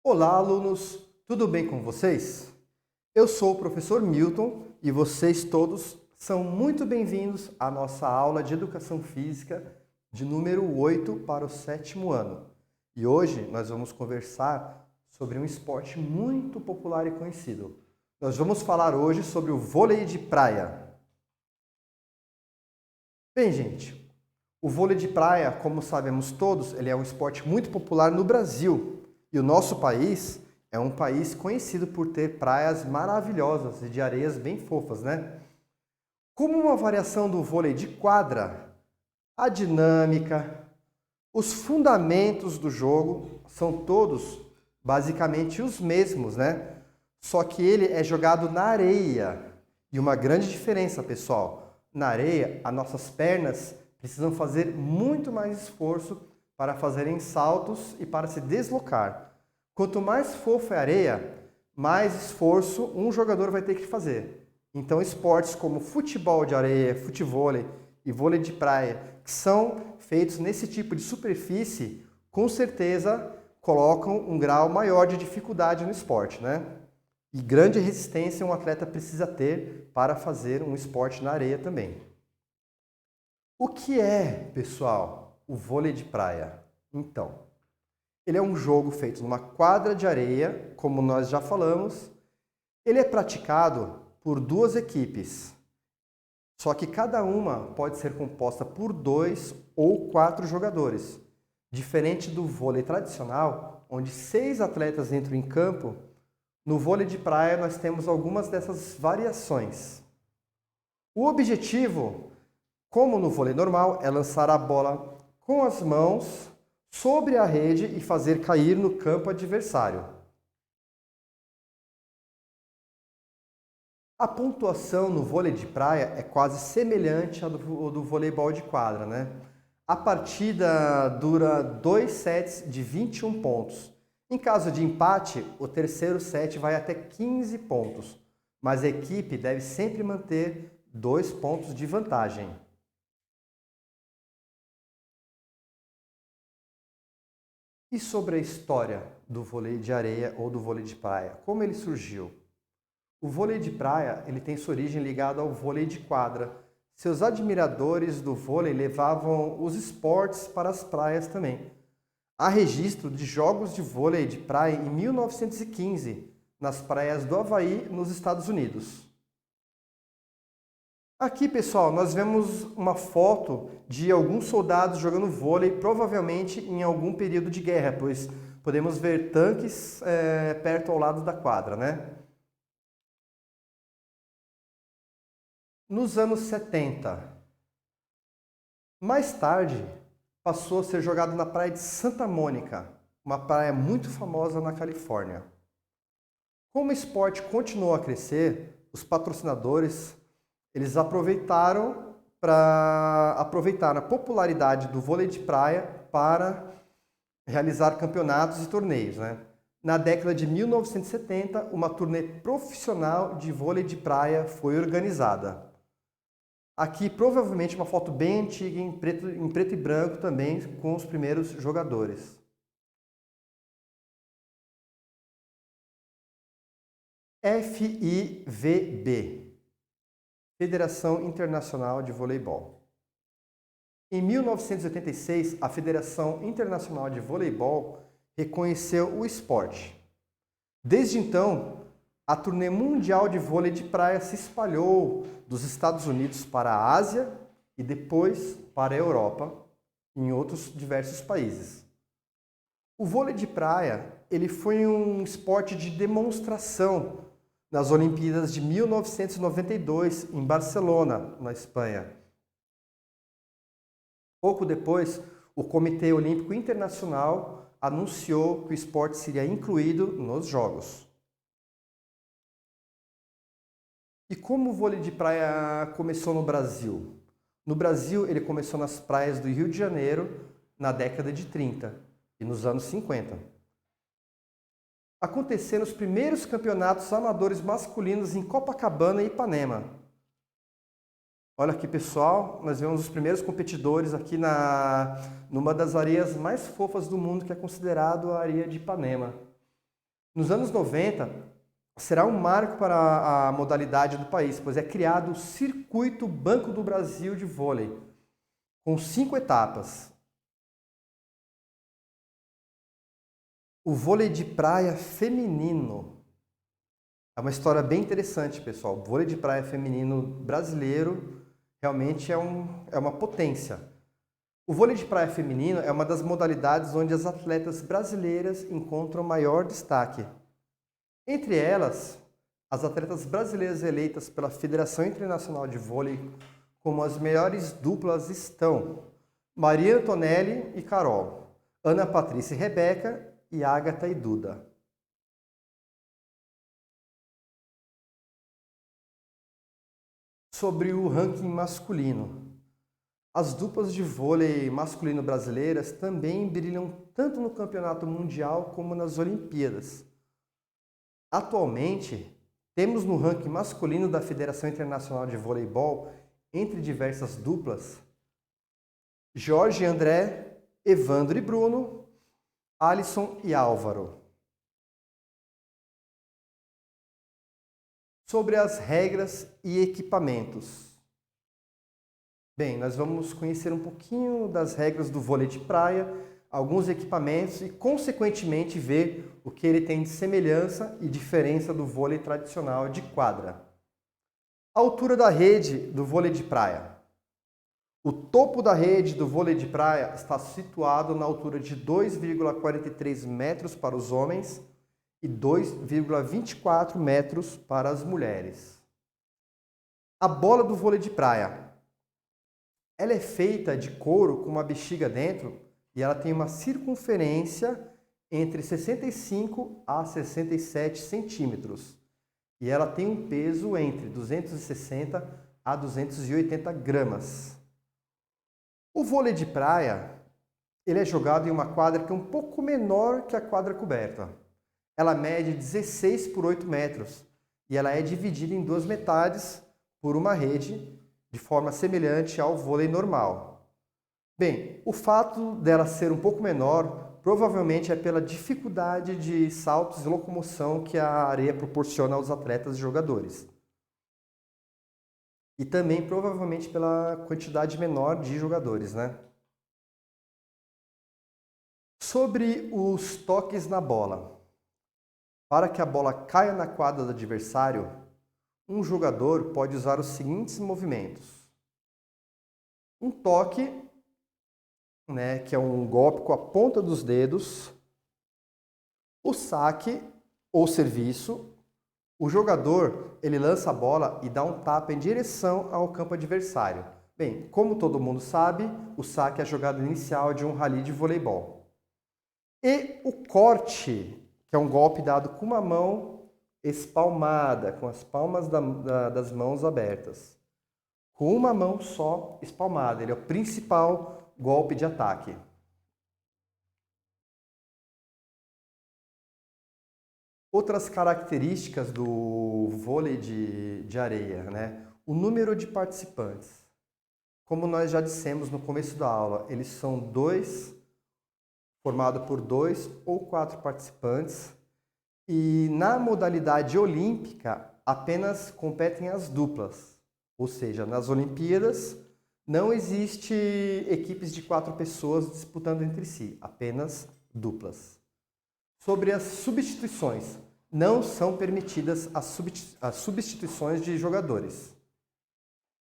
Olá, alunos! Tudo bem com vocês? Eu sou o professor Milton e vocês todos são muito bem-vindos à nossa aula de Educação Física de número 8 para o 7º ano. E hoje nós vamos conversar sobre um esporte muito popular e conhecido. Nós vamos falar hoje sobre o vôlei de praia. Bem, gente, o vôlei de praia, como sabemos todos, ele é um esporte muito popular no Brasil. E o nosso país é um país conhecido por ter praias maravilhosas e de areias bem fofas, né? Como uma variação do vôlei de quadra, a dinâmica, os fundamentos do jogo são todos basicamente os mesmos, né? Só que ele é jogado na areia. E uma grande diferença, pessoal, na areia, as nossas pernas precisam fazer muito mais esforço para fazerem saltos e para se deslocar. Quanto mais fofa é a areia, mais esforço um jogador vai ter que fazer. Então, esportes como futebol de areia, futevôlei e vôlei de praia, que são feitos nesse tipo de superfície, com certeza colocam um grau maior de dificuldade no esporte, né? E grande resistência um atleta precisa ter para fazer um esporte na areia também. O que é, pessoal, o vôlei de praia? Então, ele é um jogo feito numa quadra de areia, como nós já falamos. Ele é praticado por duas equipes, só que cada uma pode ser composta por 2 ou 4 jogadores. Diferente do vôlei tradicional, onde 6 atletas entram em campo, no vôlei de praia nós temos algumas dessas variações. O objetivo, como no vôlei normal, é lançar a bola com as mãos sobre a rede e fazer cair no campo adversário. A pontuação no vôlei de praia é quase semelhante à do voleibol de quadra, né? A partida dura 2 sets de 21 pontos. Em caso de empate, o terceiro set vai até 15 pontos, mas a equipe deve sempre manter 2 pontos de vantagem. E sobre a história do vôlei de areia ou do vôlei de praia? Como ele surgiu? O vôlei de praia ele tem sua origem ligada ao vôlei de quadra. Seus admiradores do vôlei levavam os esportes para as praias também. Há registro de jogos de vôlei de praia em 1915, nas praias do Havaí, nos Estados Unidos. Aqui, pessoal, nós vemos uma foto de alguns soldados jogando vôlei, provavelmente em algum período de guerra, pois podemos ver tanques perto ao lado da quadra, né? Nos anos 70, mais tarde, passou a ser jogado na praia de Santa Mônica, uma praia muito famosa na Califórnia. Como o esporte continuou a crescer, os patrocinadores eles aproveitaram a popularidade do vôlei de praia para realizar campeonatos e torneios, né? Na década de 1970, uma turnê profissional de vôlei de praia foi organizada. Aqui, provavelmente, uma foto bem antiga, em preto e branco também, com os primeiros jogadores. FIVB, Federação Internacional de Voleibol. Em 1986, a Federação Internacional de Voleibol reconheceu o esporte. Desde então, a turnê mundial de vôlei de praia se espalhou dos Estados Unidos para a Ásia e depois para a Europa, em outros diversos países. O vôlei de praia ele foi um esporte de demonstração nas Olimpíadas de 1992, em Barcelona, na Espanha. Pouco depois, o Comitê Olímpico Internacional anunciou que o esporte seria incluído nos Jogos. E como o vôlei de praia começou no Brasil? No Brasil, ele começou nas praias do Rio de Janeiro na década de 30 e nos anos 50. Aconteceram os primeiros campeonatos amadores masculinos em Copacabana e Ipanema. Olha aqui, pessoal, nós vemos os primeiros competidores aqui numa das areias mais fofas do mundo, que é considerado a areia de Ipanema. Nos anos 90, será um marco para a modalidade do país, pois é criado o Circuito Banco do Brasil de Vôlei, com 5 etapas. O vôlei de praia feminino. É uma história bem interessante, pessoal. O vôlei de praia feminino brasileiro realmente é uma potência. O vôlei de praia feminino é uma das modalidades onde as atletas brasileiras encontram maior destaque. Entre elas, as atletas brasileiras eleitas pela Federação Internacional de Vôlei como as melhores duplas estão Maria Antonelli e Carol, Ana Patrícia e Rebeca e Ágata e Duda. Sobre o ranking masculino. As duplas de vôlei masculino brasileiras também brilham tanto no Campeonato Mundial como nas Olimpíadas. Atualmente, temos no ranking masculino da Federação Internacional de Voleibol, entre diversas duplas, Jorge e André, Evandro e Bruno, Alisson e Álvaro. Sobre as regras e equipamentos. Bem, nós vamos conhecer um pouquinho das regras do vôlei de praia, alguns equipamentos e, consequentemente, ver o que ele tem de semelhança e diferença do vôlei tradicional de quadra. A altura da rede do vôlei de praia. O topo da rede do vôlei de praia está situado na altura de 2,43 metros para os homens e 2,24 metros para as mulheres. A bola do vôlei de praia. Ela é feita de couro com uma bexiga dentro e ela tem uma circunferência entre 65 a 67 centímetros. E ela tem um peso entre 260 a 280 gramas. O vôlei de praia, ele é jogado em uma quadra que é um pouco menor que a quadra coberta. Ela mede 16 por 8 metros e ela é dividida em duas metades por uma rede, de forma semelhante ao vôlei normal. Bem, o fato dela ser um pouco menor provavelmente é pela dificuldade de saltos e locomoção que a areia proporciona aos atletas e jogadores. E também provavelmente pela quantidade menor de jogadores, né? Sobre os toques na bola. Para que a bola caia na quadra do adversário, um jogador pode usar os seguintes movimentos. Um toque, que é um golpe com a ponta dos dedos. O saque ou serviço. O jogador, ele lança a bola e dá um tapa em direção ao campo adversário. Bem, como todo mundo sabe, o saque é a jogada inicial de um rally de voleibol. E o corte, que é um golpe dado com uma mão espalmada, com as palmas das mãos abertas. Com uma mão só espalmada. Ele é o principal golpe de ataque. Outras características do vôlei de areia, né? O número de participantes. Como nós já dissemos no começo da aula, eles são formado por 2 ou 4 participantes. E na modalidade olímpica, apenas competem as duplas. Ou seja, nas Olimpíadas, não existe equipes de 4 pessoas disputando entre si, apenas duplas. Sobre as substituições. Não são permitidas as substituições de jogadores.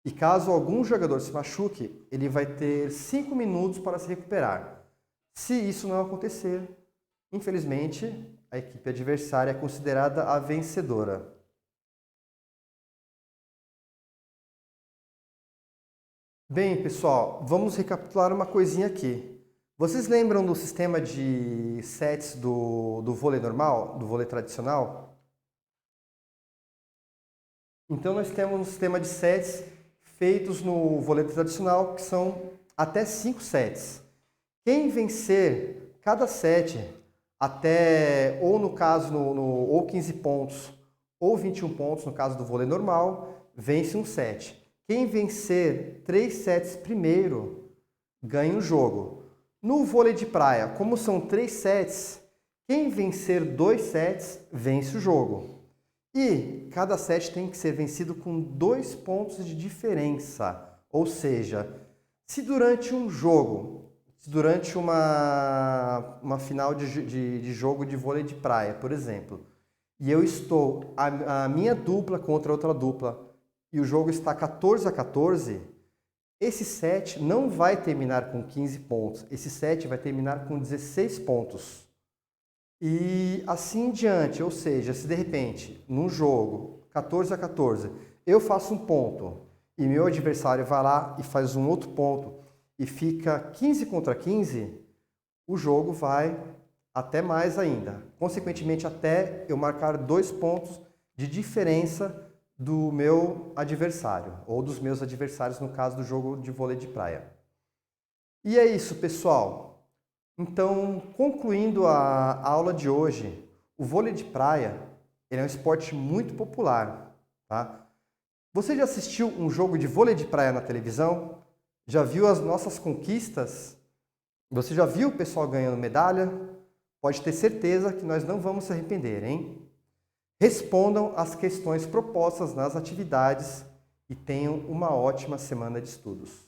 E caso algum jogador se machuque, ele vai ter 5 minutos para se recuperar. Se isso não acontecer, infelizmente, a equipe adversária é considerada a vencedora. Bem, pessoal, vamos recapitular uma coisinha aqui. Vocês lembram do sistema de sets do vôlei normal, do vôlei tradicional? Então nós temos um sistema de sets feitos no vôlei tradicional, que são até 5 sets. Quem vencer cada set até, ou no caso, ou 15 pontos, ou 21 pontos, no caso do vôlei normal, vence um set. Quem vencer 3 sets primeiro, ganha o jogo. No vôlei de praia, como são 3 sets, Quem vencer 2 sets vence o jogo. E cada set tem que ser vencido com 2 pontos de diferença. Ou seja, se durante um jogo, durante uma final de jogo de vôlei de praia, por exemplo, e eu estou a minha dupla contra outra dupla e o jogo está 14-14, esse set não vai terminar com 15 pontos, esse set vai terminar com 16 pontos. E assim em diante, ou seja, se de repente, num jogo 14-14, eu faço um ponto e meu adversário vai lá e faz um outro ponto e fica 15-15, o jogo vai até mais ainda. Consequentemente, até eu marcar 2 pontos de diferença do meu adversário, ou dos meus adversários no caso do jogo de vôlei de praia. E é isso, pessoal. Então, concluindo a aula de hoje, o vôlei de praia ele é um esporte muito popular, tá? Você já assistiu um jogo de vôlei de praia na televisão? Já viu as nossas conquistas? Você já viu o pessoal ganhando medalha? Pode ter certeza que nós não vamos se arrepender, hein? Respondam as questões propostas nas atividades e tenham uma ótima semana de estudos.